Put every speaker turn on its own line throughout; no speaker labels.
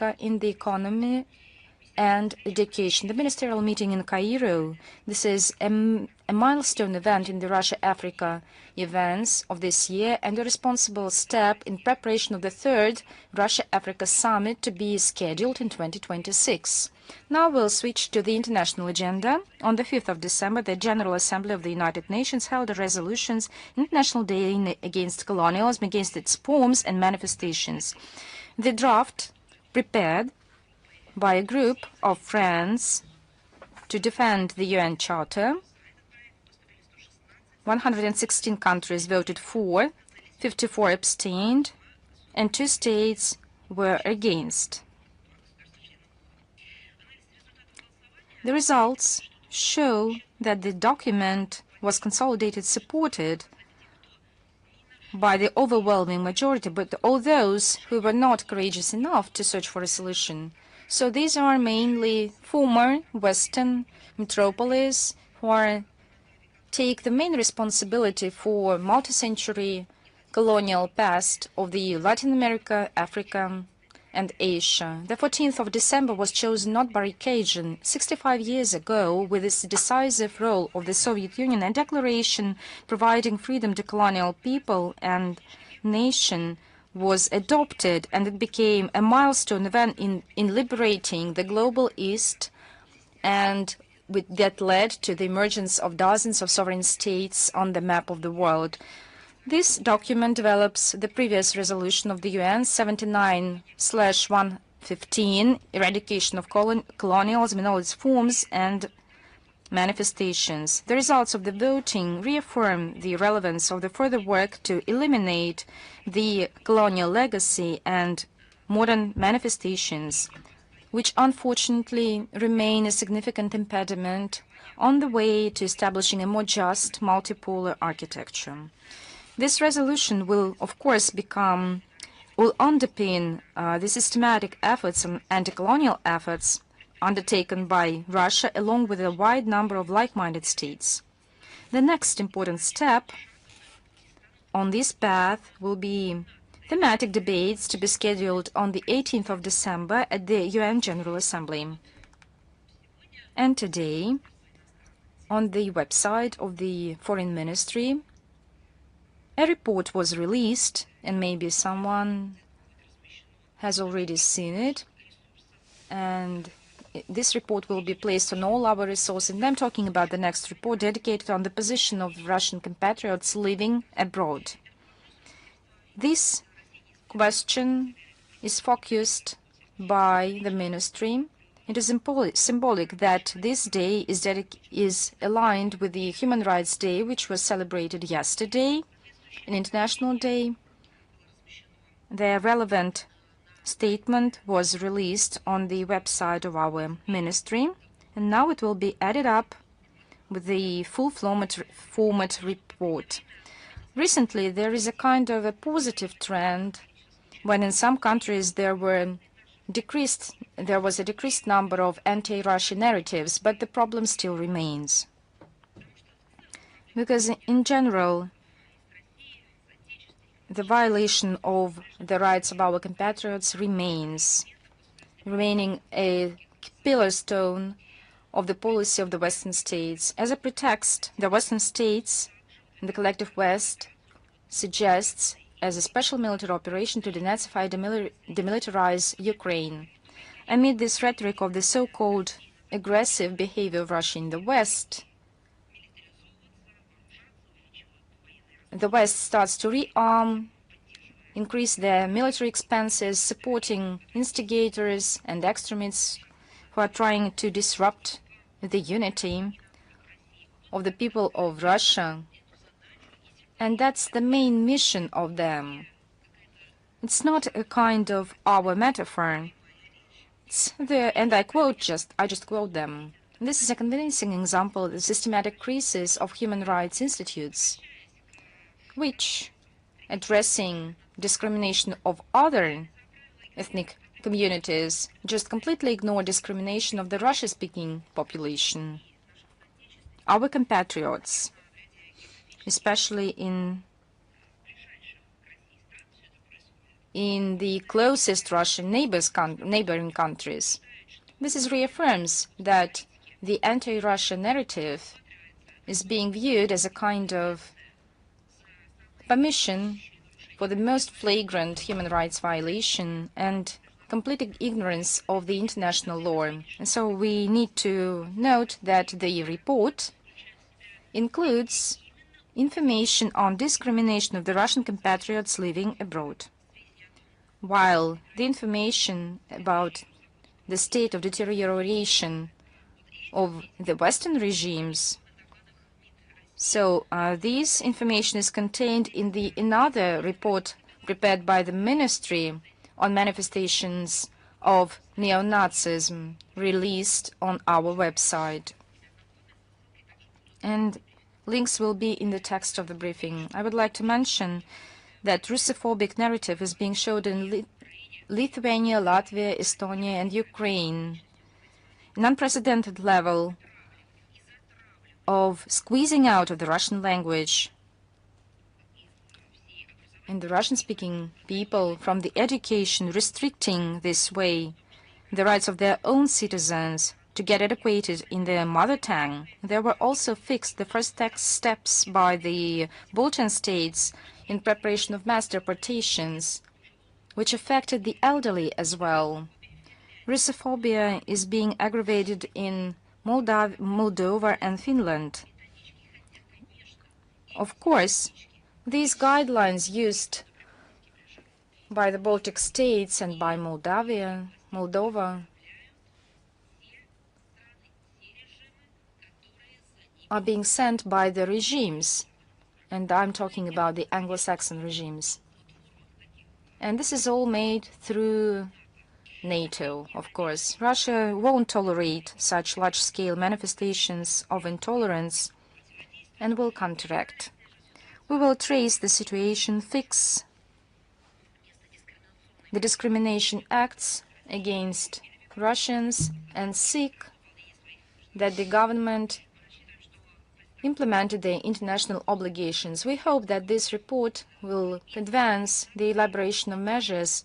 Africa in the economy and education. The ministerial meeting in Cairo, this is a milestone event in the Russia-Africa events of this year and a responsible step in preparation of the third Russia-Africa summit to be scheduled in 2026. Now we'll switch to the international agenda. On the 5th of December, the General Assembly of the United Nations held a resolutions International Day Against Colonialism, against its forms and manifestations. The draft prepared by a group of friends to defend the UN Charter. 116 countries voted for, 54 abstained, and 2 states were against. The results show that the document was consolidated, supported by the overwhelming majority, but all those who were not courageous enough to search for a solution. So these are mainly former Western metropolises who take the main responsibility for multi-century colonial past of the Latin America, Africa, and Asia. The 14th of December was chosen not by occasion. 65 years ago, with its decisive role of the Soviet Union, a declaration providing freedom to colonial people and nation was adopted, and it became a milestone event in liberating the global East, and that led to the emergence of dozens of sovereign states on the map of the world. This document develops the previous resolution of the UN 79/115, eradication of colonialism in all its forms and manifestations. The results of the voting reaffirm the relevance of the further work to eliminate the colonial legacy and modern manifestations, which unfortunately remain a significant impediment on the way to establishing a more just multipolar architecture. This resolution will, of course, underpin the systematic efforts and anti-colonial efforts undertaken by Russia, along with a wide number of like-minded states. The next important step on this path will be thematic debates to be scheduled on the 18th of December at the UN General Assembly. And today, on the website of the Foreign Ministry, a report was released, and maybe someone has already seen it, and this report will be placed on all our resources. And I'm talking about the next report dedicated on the position of Russian compatriots living abroad. This question is focused by the ministry. It is symbolic that this day is aligned with the Human Rights Day, which was celebrated yesterday, an international day. The relevant statement was released on the website of our ministry, and now it will be added up with the full format report. Recently, there is a kind of a positive trend when in some countries there was a decreased number of anti-Russian narratives, but the problem still remains. Because in general, the violation of the rights of our compatriots remaining a pillar stone of the policy of the Western states. As a pretext, the Western states and the collective West suggests as a special military operation to denazify, demilitarize Ukraine. Amid this rhetoric of the so-called aggressive behavior of Russia in the West, the West starts to rearm, increase their military expenses, supporting instigators and extremists who are trying to disrupt the unity of the people of Russia. And that's the main mission of them. It's not a kind of our metaphor. It's and I just quote them. This is a convincing example of the systematic crisis of human rights institutes, which, addressing discrimination of other ethnic communities, just completely ignore discrimination of the Russia-speaking population. Our compatriots, especially in in the closest Russian neighboring countries. This reaffirms that the anti-Russia narrative is being viewed as a kind of permission for the most flagrant human rights violation and complete ignorance of the international law. And so we need to note that the report includes information on discrimination of the Russian compatriots living abroad, while the information about the state of deterioration of the Western regimes. So this information is contained in another report prepared by the Ministry on manifestations of neo-Nazism, released on our website. And links will be in the text of the briefing. I would like to mention that Russophobic narrative is being showed in Lithuania, Latvia, Estonia, and Ukraine. An unprecedented level of squeezing out of the Russian language and the Russian-speaking people from the education, restricting this way the rights of their own citizens to get educated in their mother tongue. There were also fixed the first steps by the Balkan states in preparation of mass deportations, which affected the elderly as well. Russophobia is being aggravated in Moldova and Finland. Of course, these guidelines used by the Baltic states and by Moldova are being sent by the regimes, and I'm talking about the Anglo-Saxon regimes. And this is all made through NATO, of course. Russia won't tolerate such large-scale manifestations of intolerance and will counteract. We will trace the situation, fix the discrimination acts against Russians, and seek that the government implemented the international obligations. We hope that this report will advance the elaboration of measures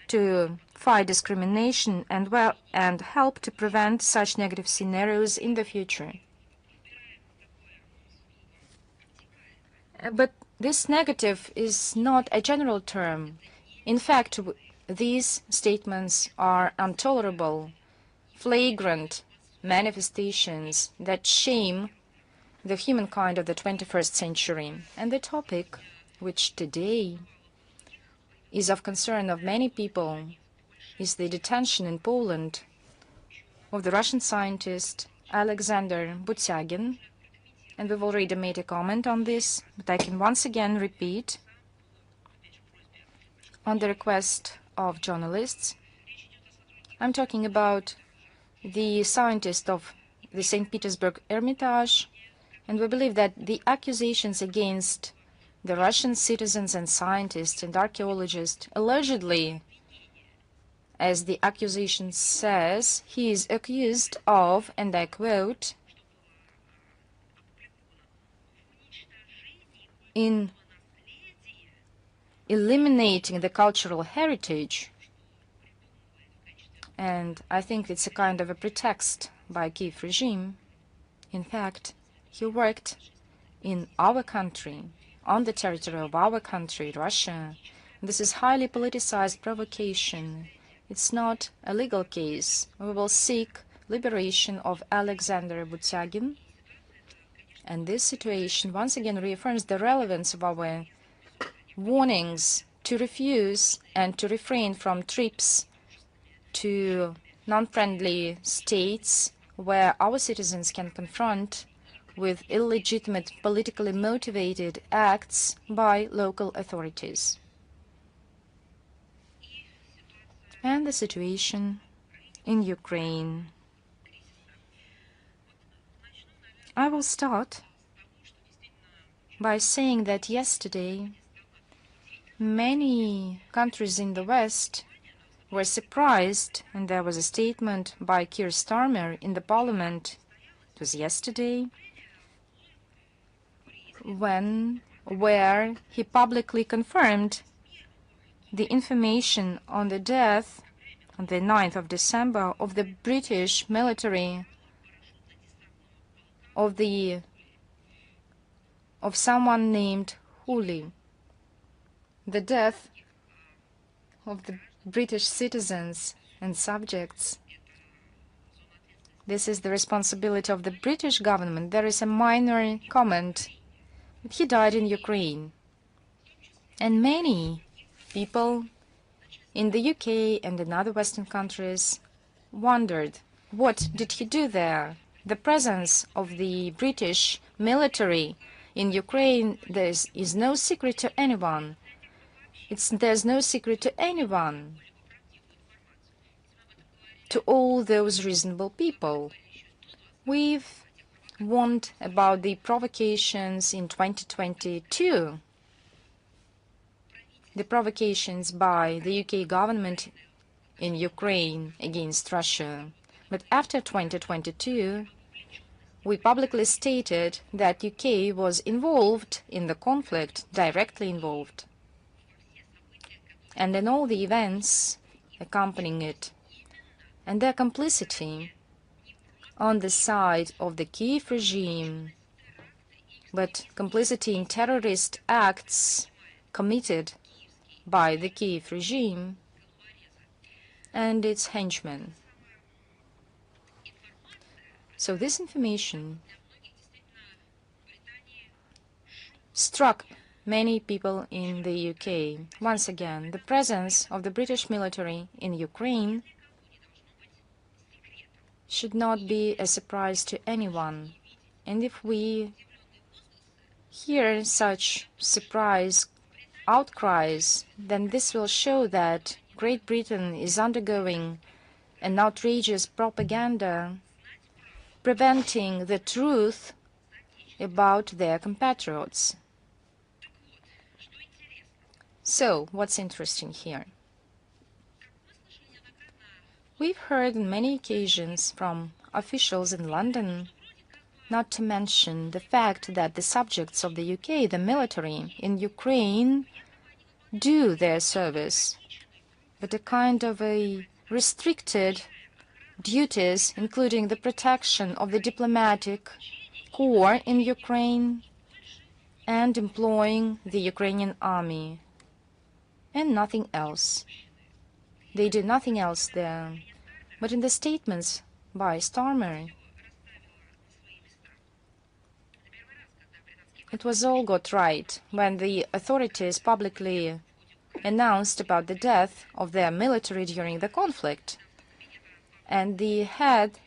to fight discrimination and help to prevent such negative scenarios in the future. But this negative is not a general term. In fact, these statements are intolerable, flagrant manifestations that shame the humankind of the 21st century. And the topic, which today is of concern of many people, is the detention in Poland of the Russian scientist Alexander Butyagin. And we've already made a comment on this, but I can once again repeat, on the request of journalists. I'm talking about the scientist of the St. Petersburg Hermitage, and we believe that the accusations against the Russian citizens and scientists and archaeologists, allegedly, as the accusation says, he is accused of, and I quote, in eliminating the cultural heritage. And I think it's a kind of a pretext by Kiev regime. In fact, he worked in our country, on the territory of our country, Russia. This is highly politicized provocation. It's not a legal case. We will seek liberation of Alexander Butyagin. And this situation once again reaffirms the relevance of our warnings to refuse and to refrain from trips to non-friendly states where our citizens can confront with illegitimate, politically motivated acts by local authorities. And the situation in Ukraine. I will start by saying that yesterday many countries in the West were surprised, and there was a statement by Keir Starmer in the parliament, it was yesterday, where he publicly confirmed the information on the death on the 9th of December of the British military of someone named Hooley. The death of the British citizens and subjects. This is the responsibility of the British government. There is a minor comment that he died in Ukraine. And many people in the UK and in other Western countries wondered, what did he do there? The presence of the British military in Ukraine is no secret to anyone. There's no secret to anyone, to all those reasonable people. We've warned about the provocations in 2022, the provocations by the UK government in Ukraine against Russia. But after 2022, we publicly stated that UK was involved in the conflict, directly involved, and in all the events accompanying it, and their complicity on the side of the Kiev regime, but complicity in terrorist acts committed by the Kiev regime and its henchmen. So this information struck many people in the UK. Once again, the presence of the British military in Ukraine should not be a surprise to anyone. And if we hear such surprise outcries, then this will show that Great Britain is undergoing an outrageous propaganda preventing the truth about their compatriots. So, what's interesting here? We've heard on many occasions from officials in London, not to mention the fact that the subjects of the UK, the military in Ukraine, do their service, but a kind of a restricted duties, including the protection of the diplomatic corps in Ukraine and employing the Ukrainian army, and nothing else. They do nothing else there. But in the statements by Starmer, it was all got right when the authorities publicly announced about the death of their military during the conflict. And the head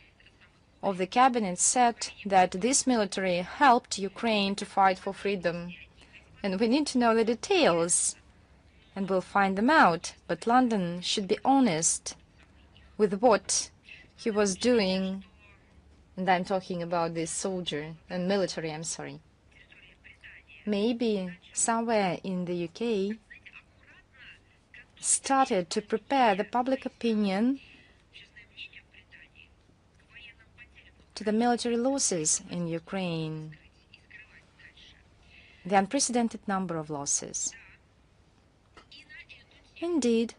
of the cabinet said that this military helped Ukraine to fight for freedom. And we need to know the details, and we'll find them out. But London should be honest with what he was doing. And I'm talking about this soldier and military, I'm sorry. Maybe somewhere in the UK started to prepare the public opinion to the military losses in Ukraine, the unprecedented number of losses. Indeed,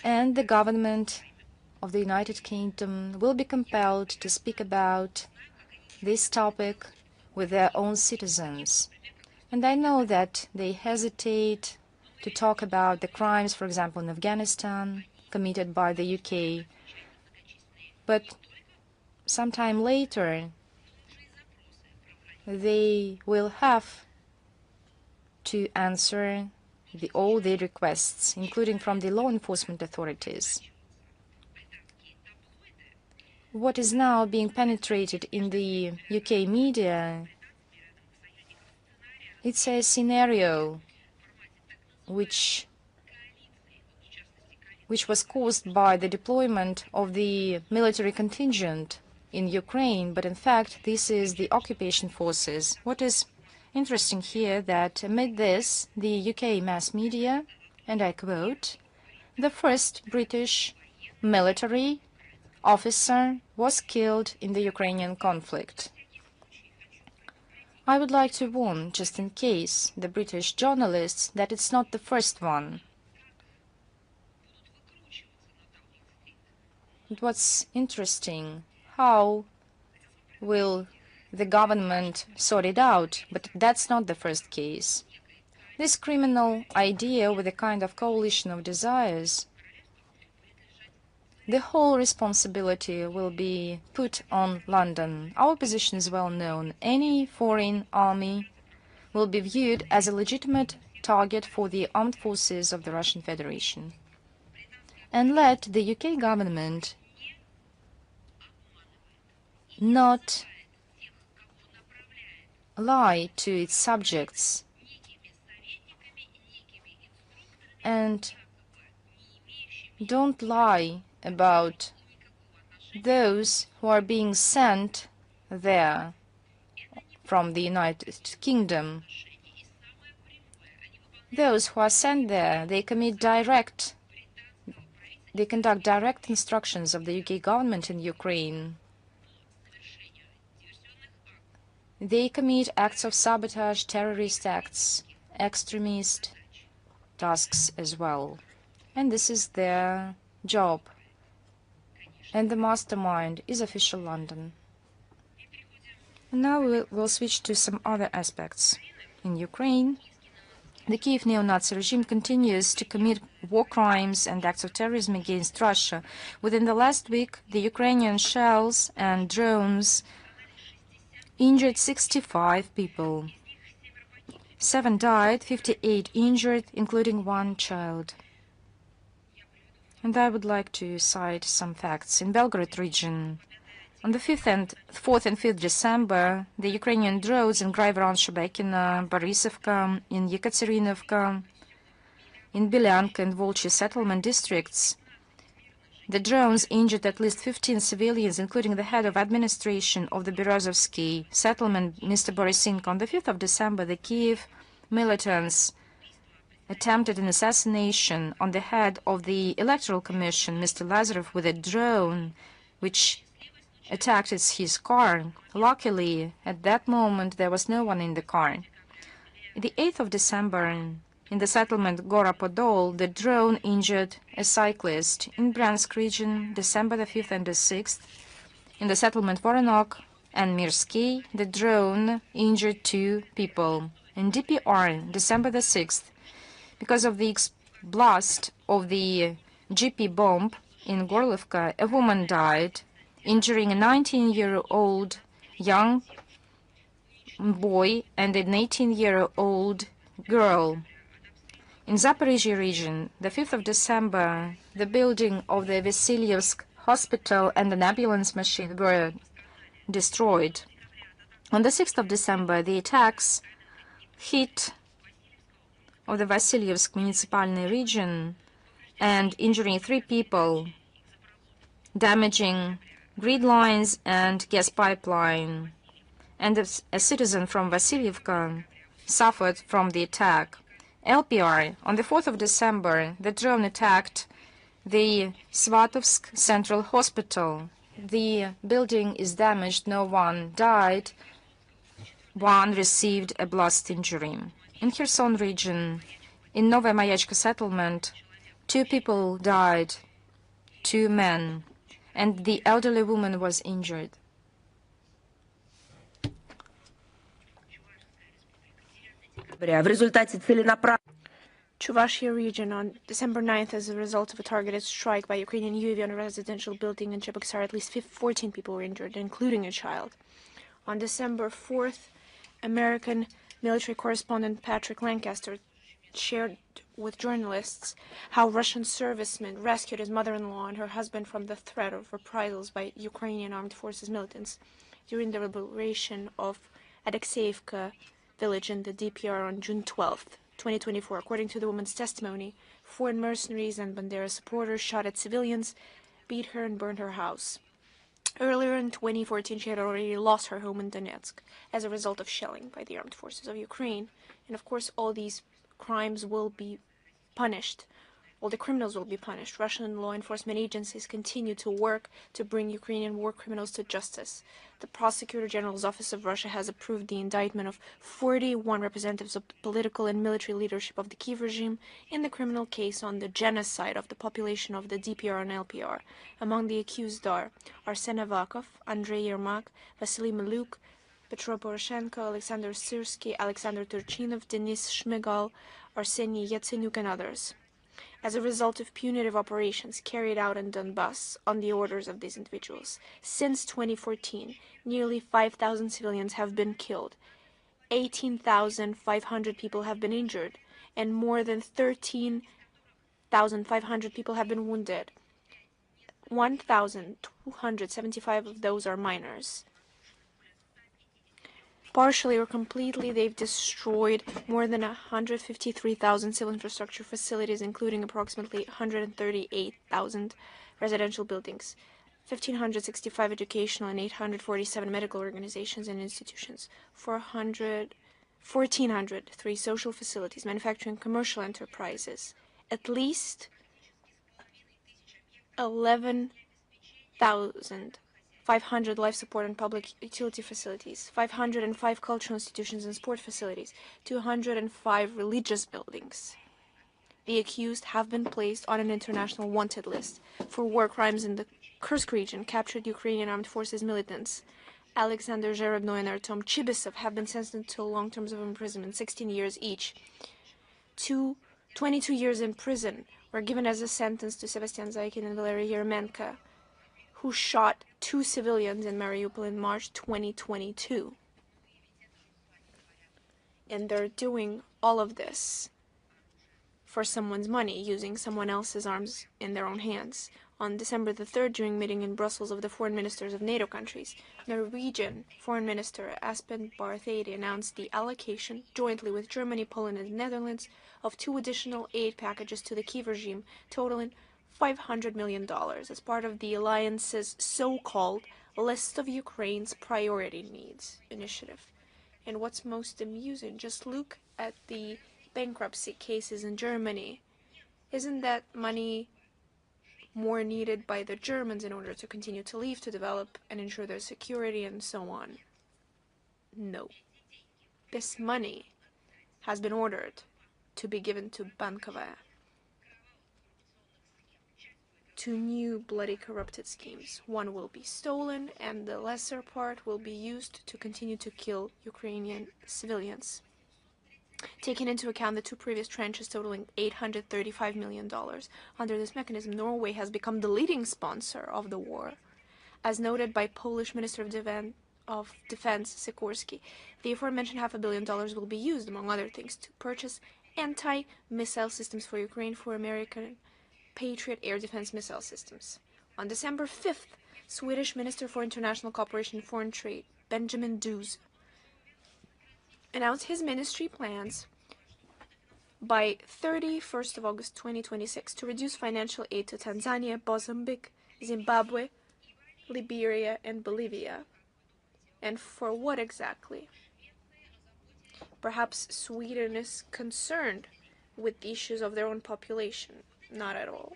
and the government of the United Kingdom will be compelled to speak about this topic with their own citizens. And I know that they hesitate to talk about the crimes, for example, in Afghanistan, committed by the UK. But sometime later, they will have to answer all the requests, including from the law enforcement authorities. What is now being penetrated in the UK media, it's a scenario which was caused by the deployment of the military contingent in Ukraine, but in fact this is the occupation forces. What is interesting here that amid this, the UK mass media, and I quote, the first British military officer was killed in the Ukrainian conflict. I would like to warn, just in case, the British journalists that it's not the first one. But what's interesting, how will the government sort it out? But that's not the first case. This criminal idea with a kind of coalition of desires, the whole responsibility will be put on London. Our position is well known. Any foreign army will be viewed as a legitimate target for the armed forces of the Russian Federation. And let the UK government not lie to its subjects and don't lie about those who are being sent there from the United Kingdom. Those who are sent there, they conduct direct instructions of the UK government in Ukraine. They commit acts of sabotage, terrorist acts, extremist tasks as well. And this is their job. And the mastermind is official London. And now we'll switch to some other aspects. In Ukraine, the Kiev neo-Nazi regime continues to commit war crimes and acts of terrorism against Russia. Within the last week, the Ukrainian shells and drones injured 65 people. 7 died, 58 injured, including 1 child. And I would like to cite some facts. In Belgorod region, on the 4th and 5th December, the Ukrainian drones in Graivoron, Shebekino, Borisovka, in Yekaterinovka, in Belyanka and Volchi settlement districts, the drones injured at least 15 civilians, including the head of administration of the Berezovsky settlement, Mr. Borisenko. On the 5th of December, the Kiev militants attempted an assassination on the head of the Electoral Commission, Mr. Lazarov, with a drone, which attacked his car. Luckily, at that moment, there was no one in the car. The 8th of December, in the settlement Gora Podol, the drone injured a cyclist. In Bryansk region, December the 5th and the 6th, in the settlement Voronok and Mirsky, the drone injured 2 people. In DPR, December the 6th, because of the blast of the GP bomb in Gorlovka, a woman died, injuring a 19-year-old young boy and an 18-year-old girl. In Zaporizhia region, the 5th of December, the building of the Vasilyevsk hospital and an ambulance machine were destroyed. On the 6th of December, the attacks hit of the Vasilyevsk municipal region and injuring 3 people, damaging grid lines and gas pipeline. And a citizen from Vasilyevka suffered from the attack. LPR, on the 4th of December, the drone attacked the Svatovsk Central Hospital. The building is damaged, no one died, 1 received a blast injury. In Kherson region, in Novaya Mayachka settlement, 2 people died, 2 men, and the elderly woman was injured.
Chuvashia region on December 9th, as a result of a targeted strike by Ukrainian UAV on a residential building in Cheboksar, at least 14 people were injured, including a child. On December 4th, American military correspondent Patrick Lancaster shared with journalists how Russian servicemen rescued his mother-in-law and her husband from the threat of reprisals by Ukrainian armed forces militants during the liberation of Alexeyevka village in the DPR on June 12th, 2024. According to the woman's testimony, foreign mercenaries and Bandera supporters shot at civilians, beat her and burned her house. Earlier in 2014, she had already lost her home in Donetsk as a result of shelling by the armed forces of Ukraine. And of course, all these crimes will be punished All the criminals will be punished. Russian law enforcement agencies continue to work to bring Ukrainian war criminals to justice. The Prosecutor General's Office of Russia has approved the indictment of 41 representatives of the political and military leadership of the Kiev regime in the criminal case on the genocide of the population of the DPR and LPR. Among the accused are Arsen Avakov, Andrei Yermak, Vasily Maluk, Petro Poroshenko, Alexander Syrsky, Alexander Turchinov, Denis Shmygal, Arseniy Yatsenyuk, and others. As a result of punitive operations carried out in Donbass on the orders of these individuals, since 2014, nearly 5,000 civilians have been killed, 18,500 people have been injured, and more than 13,500 people have been wounded. 1,275 of those are minors. Partially or completely, they've destroyed more than 153,000 civil infrastructure facilities, including approximately 138,000 residential buildings, 1,565 educational and 847 medical organizations and institutions, 1,403 social facilities, manufacturing commercial enterprises, at least 11,500 life support and public utility facilities, 505 cultural institutions and sport facilities, 205 religious buildings. The accused have been placed on an international wanted list for war crimes in the Kursk region. Captured Ukrainian armed forces militants Alexander Zherebno and Artem Chibisov have been sentenced to long terms of imprisonment, 16 years each. 22 years in prison were given as a sentence to Sebastian Zaykin and Valery Yermenko, who shot 2 civilians in Mariupol in March 2022. And they're doing all of this for someone's money, using someone else's arms in their own hands. On December the 3rd, during a meeting in Brussels of the foreign ministers of NATO countries, Norwegian Foreign Minister Espen Barth Eide announced the allocation, jointly with Germany, Poland, and the Netherlands, of 2 additional aid packages to the Kiev regime, totaling $500 million as part of the alliance's so-called List of Ukraine's Priority Needs initiative. And what's most amusing, just look at the bankruptcy cases in Germany. Isn't that money more needed by the Germans in order to continue to live, to develop, and ensure their security, and so on? No. This money has been ordered to be given to Bankova, 2 new bloody corrupted schemes. One will be stolen, and the lesser part will be used to continue to kill Ukrainian civilians. Taking into account the 2 previous tranches totaling $835 million, under this mechanism, Norway has become the leading sponsor of the war. As noted by Polish Minister of Defense Sikorsky, the aforementioned $500 million will be used, among other things, to purchase anti-missile systems for Ukraine for American Patriot air defense missile systems. On December 5th, Swedish Minister for International Cooperation and Foreign Trade, Benjamin Duz, announced his ministry plans by 31st of August 2026 to reduce financial aid to Tanzania, Mozambique, Zimbabwe, Liberia, and Bolivia. And for what exactly? Perhaps Sweden is concerned with the issues of their own population. Not at all.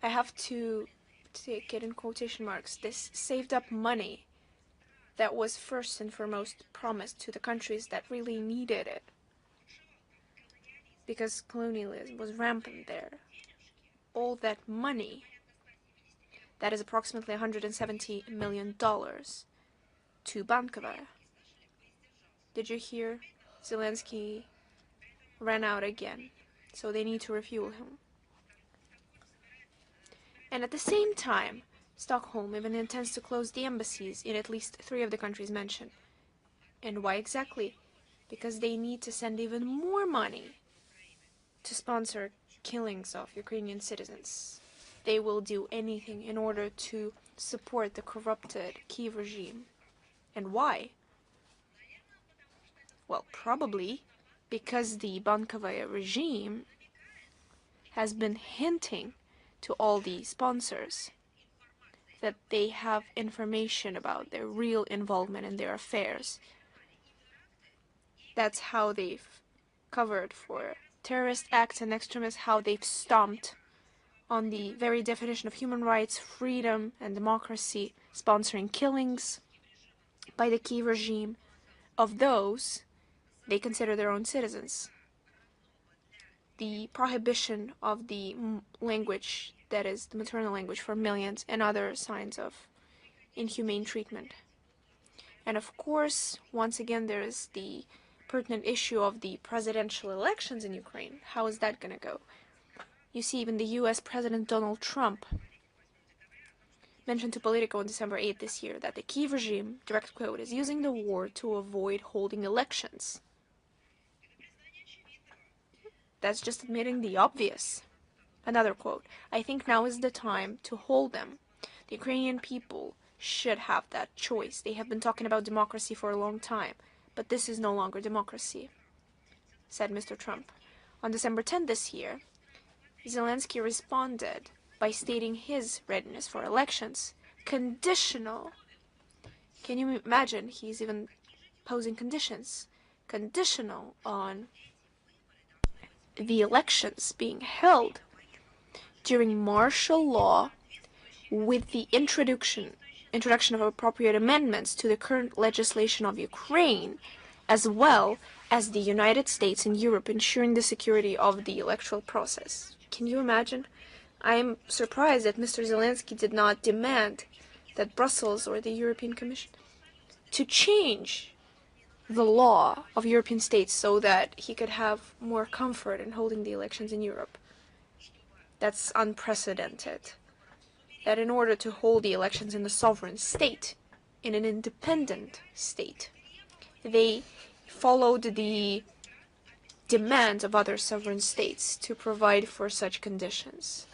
I have to take it in quotation marks. This saved up money that was first and foremost promised to the countries that really needed it, because colonialism was rampant there. All that money, that is approximately $170 million, to Bankova. Did you hear? Zelensky ran out again, so they need to refuel him. And at the same time, Stockholm even intends to close the embassies in at least 3 of the countries mentioned. And why exactly? Because they need to send even more money to sponsor killings of Ukrainian citizens. They will do anything in order to support the corrupted Kiev regime. And why? Well, probably because the Bankova regime has been hinting to all the sponsors that they have information about their real involvement in their affairs. That's how they've covered for terrorist acts and extremists, how they've stomped on the very definition of human rights, freedom, and democracy, sponsoring killings by the Kiev regime of those they consider their own citizens. The prohibition of the language that is the maternal language for millions, and other signs of inhumane treatment. And of course, once again, there is the pertinent issue of the presidential elections in Ukraine. How is that going to go? You see, even the US President Donald Trump mentioned to Politico on December 8th this year that the Kiev regime, direct quote, is using the war to avoid holding elections. That's just admitting the obvious. Another quote, I think now is the time to hold them. The Ukrainian people should have that choice. They have been talking about democracy for a long time, but this is no longer democracy, said Mr. Trump. On December 10th this year, Zelensky responded by stating his readiness for elections, conditional. Can you imagine? He's even posing conditions, conditional on the elections being held during martial law with the introduction of appropriate amendments to the current legislation of Ukraine, as well as the United States and Europe ensuring the security of the electoral process. Can you imagine? I am surprised that Mr. Zelensky did not demand that Brussels or the European Commission to change the law of European states so that he could have more comfort in holding the elections in Europe. That's unprecedented. That in order to hold the elections in a sovereign state, in an independent state, they followed the demands of other sovereign states to provide for such conditions.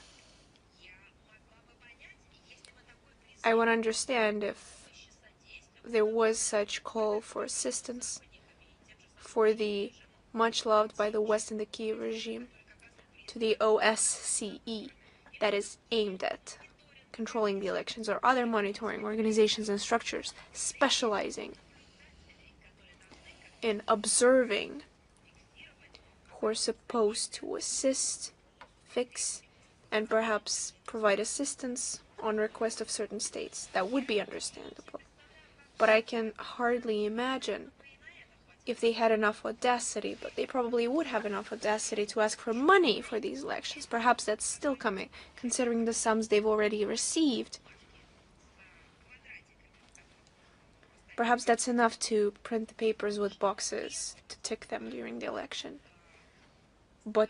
I would understand if there was such call for assistance for the much loved by the West and the Kiev regime to the OSCE, that is aimed at controlling the elections, or other monitoring organizations and structures specializing in observing, who are supposed to assist, fix, and perhaps provide assistance on request of certain states. That would be understandable. But I can hardly imagine if they had enough audacity, but they probably would have enough audacity to ask for money for these elections. Perhaps that's still coming, considering the sums they've already received. Perhaps that's enough to print the papers with boxes to tick them during the election. But